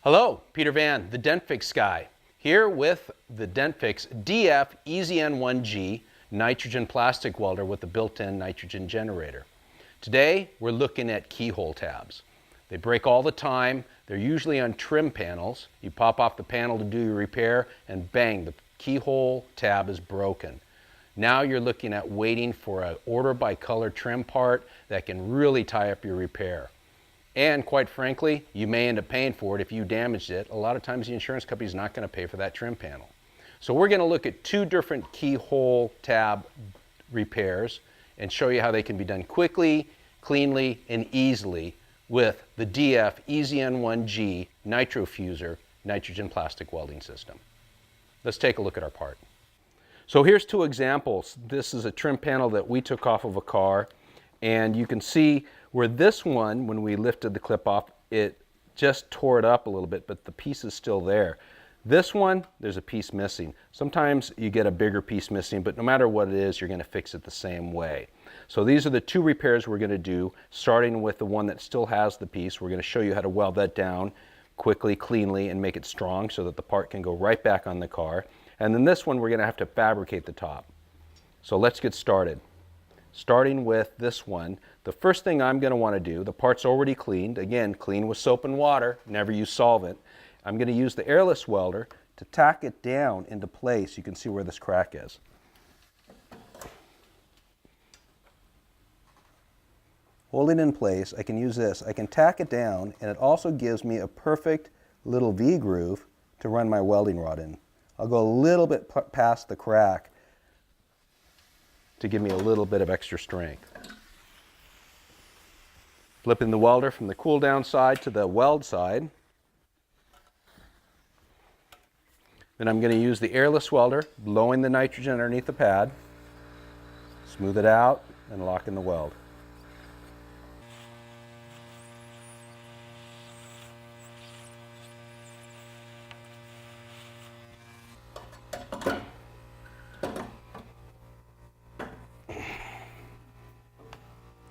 Hello, Peter Van, the DentFix guy, here with the DentFix DF-EZN1 nitrogen plastic welder with a built-in nitrogen generator. Today, we're looking at keyhole tabs. They break all the time. They're usually on trim panels. You pop off the panel to do your repair and bang, the keyhole tab is broken. Now you're looking at waiting for an order by color trim part that can really tie up your repair. And quite frankly, you may end up paying for it if you damaged it. A lot of times the insurance company is not going to pay for that trim panel. So we're going to look at two different keyhole tab repairs and show you how they can be done quickly, cleanly, and easily with the DF-EZN1 nitrofuser nitrogen plastic welding system. Let's take a look at our part. So here's two examples. This is a trim panel that we took off of a car, and you can see where this one, when we lifted the clip off, it just tore it up a little bit, but the piece is still there. This one, there's a piece missing. Sometimes you get a bigger piece missing, but no matter what it is, you're going to fix it the same way. So these are the two repairs we're going to do, starting with the one that still has the piece. We're going to show you how to weld that down quickly, cleanly, and make it strong so that the part can go right back on the car. And then this one, we're going to have to fabricate the top. So let's get started. Starting with this one, the first thing I'm going to want to do, the part's already cleaned. Again, clean with soap and water, never use solvent. I'm going to use the airless welder to tack it down into place. You can see where this crack is. Holding in place, I can use this. I can tack it down, and it also gives me a perfect little V-groove to run my welding rod in. I'll go a little bit past the crack to give me a little bit of extra strength. Flipping the welder from the cool down side to the weld side. Then I'm going to use the airless welder, blowing the nitrogen underneath the pad, smooth it out, and lock in the weld.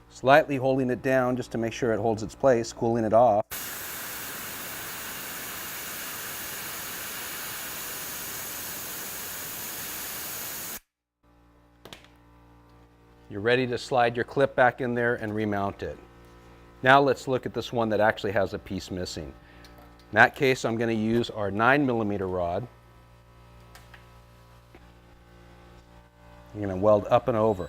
Slightly holding it down just to make sure it holds its place, cooling it off. You're ready to slide your clip back in there and remount it. Now let's look at this one that actually has a piece missing. In that case, I'm going to use our 9mm rod. I'm going to weld up and over.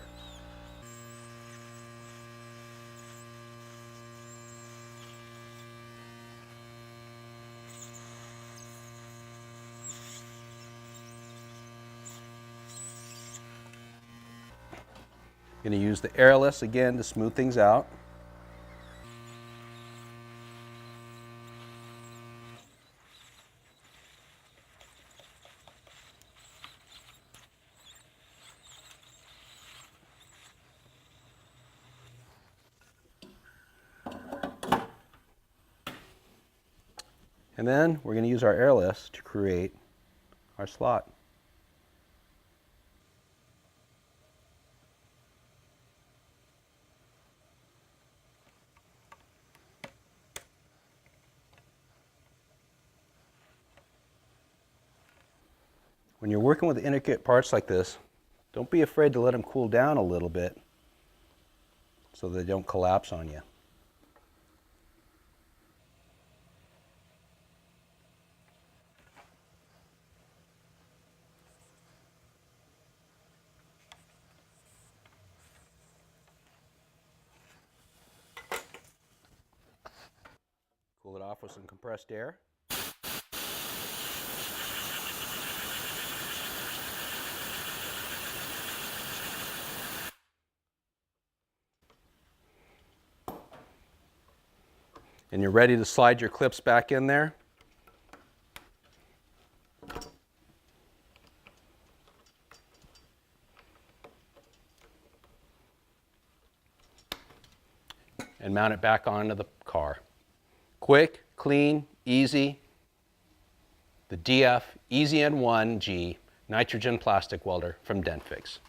I'm going to use the airless again to smooth things out. And then we're going to use our airless to create our slot. When you're working with intricate parts like this, don't be afraid to let them cool down a little bit so they don't collapse on you. Cool it off with some compressed air. And you're ready to slide your clips back in there. And mount it back onto the car. Quick, clean, easy. The DF-EZN1 nitrogen plastic welder from DentFix.